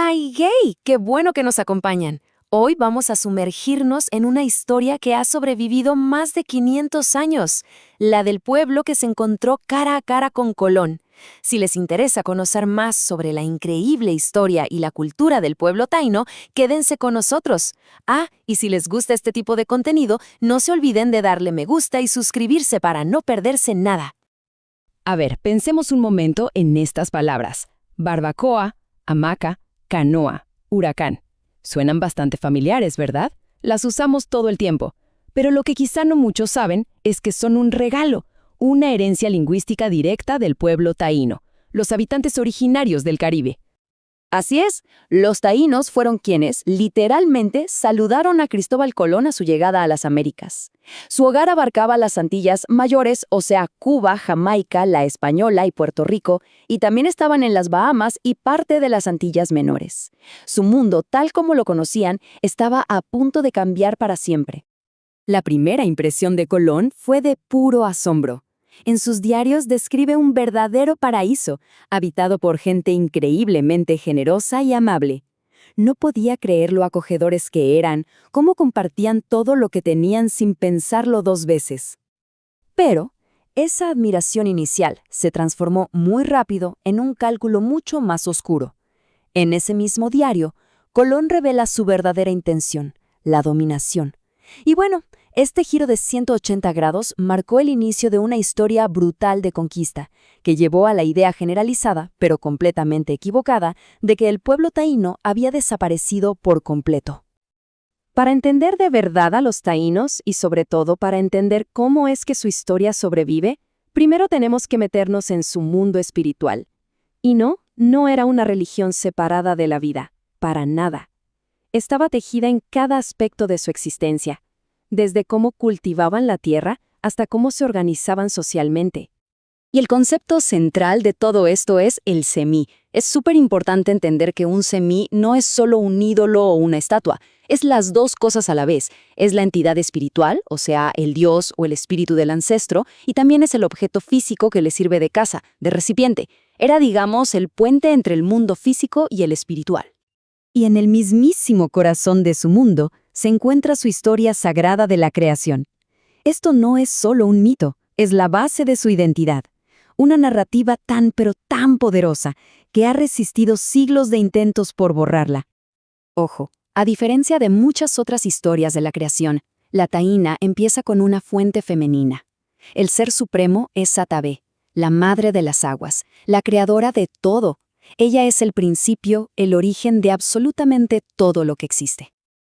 Taigei, qué bueno que nos acompañan. Hoy vamos a sumergirnos en una historia que ha sobrevivido más de 500 años, la del pueblo que se encontró cara a cara con Colón. Si les interesa conocer más sobre la increíble historia y la cultura del pueblo taíno, quédense con nosotros. Y si les gusta este tipo de contenido, no se olviden de darle me gusta y suscribirse para no perderse nada. A ver, pensemos un momento en estas palabras. Barbacoa, hamaca, canoa, huracán. Suenan bastante familiares, ¿verdad? Las usamos todo el tiempo. Pero lo que quizá no muchos saben es que son un regalo, una herencia lingüística directa del pueblo taíno, los habitantes originarios del Caribe. Así es, los taínos fueron quienes, literalmente, saludaron a Cristóbal Colón a su llegada a las Américas. Su hogar abarcaba las Antillas Mayores, o sea, Cuba, Jamaica, La Española y Puerto Rico, y también estaban en las Bahamas y parte de las Antillas Menores. Su mundo, tal como lo conocían, estaba a punto de cambiar para siempre. La primera impresión de Colón fue de puro asombro. En sus diarios describe un verdadero paraíso, habitado por gente increíblemente generosa y amable. No podía creer lo acogedores que eran, cómo compartían todo lo que tenían sin pensarlo dos veces. Pero esa admiración inicial se transformó muy rápido en un cálculo mucho más oscuro. En ese mismo diario, Colón revela su verdadera intención, la dominación. Y bueno, este giro de 180 grados marcó el inicio de una historia brutal de conquista, que llevó a la idea generalizada, pero completamente equivocada, de que el pueblo taíno había desaparecido por completo. Para entender de verdad a los taínos y sobre todo para entender cómo es que su historia sobrevive, primero tenemos que meternos en su mundo espiritual. Y no era una religión separada de la vida, para nada. Estaba tejida en cada aspecto de su existencia, desde cómo cultivaban la tierra hasta cómo se organizaban socialmente. Y el concepto central de todo esto es el semí. Es súper importante entender que un semí no es solo un ídolo o una estatua, es las dos cosas a la vez. Es la entidad espiritual, o sea, el dios o el espíritu del ancestro, y también es el objeto físico que le sirve de casa, de recipiente. Era, digamos, el puente entre el mundo físico y el espiritual. Y en el mismísimo corazón de su mundo se encuentra su historia sagrada de la creación. Esto no es solo un mito, es la base de su identidad. Una narrativa tan pero tan poderosa que ha resistido siglos de intentos por borrarla. Ojo, a diferencia de muchas otras historias de la creación, la taína empieza con una fuente femenina. El ser supremo es Satabé, la madre de las aguas, la creadora de todo. Ella es el principio, el origen de absolutamente todo lo que existe.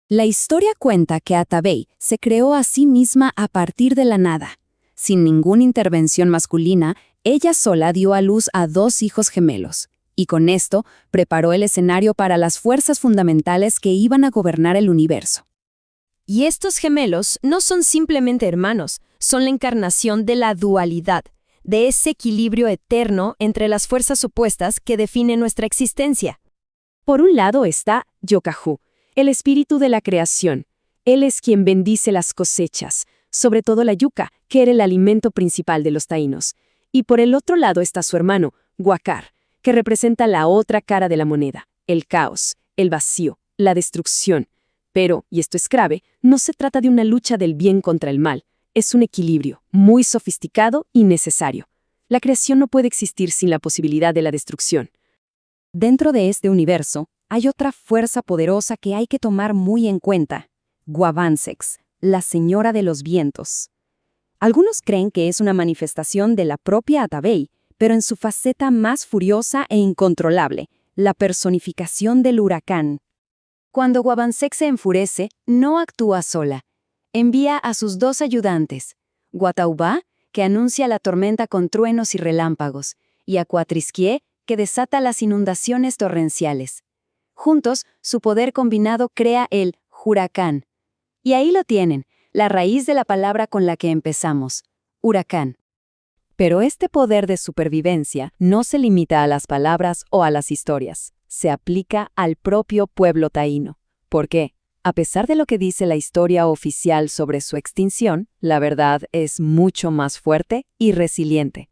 La historia cuenta que Atabey se creó a sí misma a partir de la nada. Sin ninguna intervención masculina, ella sola dio a luz a 2 hijos gemelos, y con esto preparó el escenario para las fuerzas fundamentales que iban a gobernar el universo. Y estos gemelos no son simplemente hermanos, son la encarnación de la dualidad, de ese equilibrio eterno entre las fuerzas opuestas que define nuestra existencia. Por un lado está Yokahu, el espíritu de la creación. Él es quien bendice las cosechas, sobre todo la yuca, que era el alimento principal de los taínos. Y por el otro lado está su hermano, Huacar, que representa la otra cara de la moneda, el caos, el vacío, la destrucción. Pero, y esto es grave, no se trata de una lucha del bien contra el mal, es un equilibrio muy sofisticado y necesario. La creación no puede existir sin la posibilidad de la destrucción. Dentro de este universo, hay otra fuerza poderosa que hay que tomar muy en cuenta: Guavansex, la señora de los vientos. Algunos creen que es una manifestación de la propia Atabey, pero en su faceta más furiosa e incontrolable, la personificación del huracán. Cuando Guavansex se enfurece, no actúa sola. Envía a sus 2 ayudantes, Guataubá, que anuncia la tormenta con truenos y relámpagos, y a Cuatrisquié, que desata las inundaciones torrenciales. Juntos, su poder combinado crea el huracán. Y ahí lo tienen, la raíz de la palabra con la que empezamos, huracán. Pero este poder de supervivencia no se limita a las palabras o a las historias, se aplica al propio pueblo taíno. ¿Por qué? A pesar de lo que dice la historia oficial sobre su extinción, la verdad es mucho más fuerte y resiliente.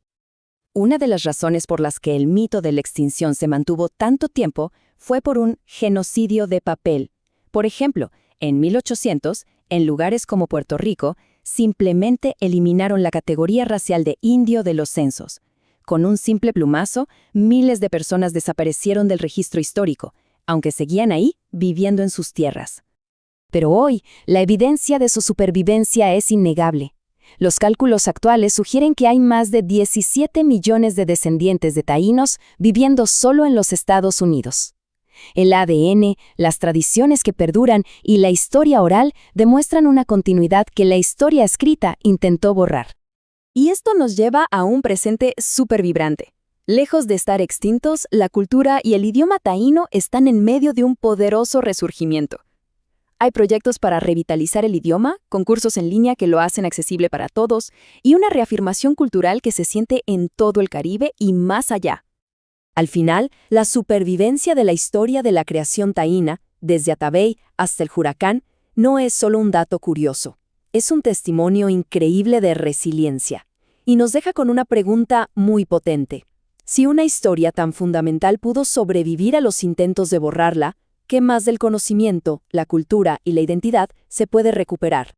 Una de las razones por las que el mito de la extinción se mantuvo tanto tiempo fue por un genocidio de papel. Por ejemplo, en 1800, en lugares como Puerto Rico, simplemente eliminaron la categoría racial de indio de los censos. Con un simple plumazo, miles de personas desaparecieron del registro histórico, aunque seguían ahí, viviendo en sus tierras. Pero hoy, la evidencia de su supervivencia es innegable. Los cálculos actuales sugieren que hay más de 17 millones de descendientes de taínos viviendo solo en los Estados Unidos. El ADN, las tradiciones que perduran y la historia oral demuestran una continuidad que la historia escrita intentó borrar. Y esto nos lleva a un presente súper vibrante. Lejos de estar extintos, la cultura y el idioma taíno están en medio de un poderoso resurgimiento. Hay proyectos para revitalizar el idioma, concursos en línea que lo hacen accesible para todos, y una reafirmación cultural que se siente en todo el Caribe y más allá. Al final, la supervivencia de la historia de la creación taína, desde Atabey hasta el Huracán, no es solo un dato curioso. Es un testimonio increíble de resiliencia. Y nos deja con una pregunta muy potente. Si una historia tan fundamental pudo sobrevivir a los intentos de borrarla, ¿qué más del conocimiento, la cultura y la identidad se puede recuperar?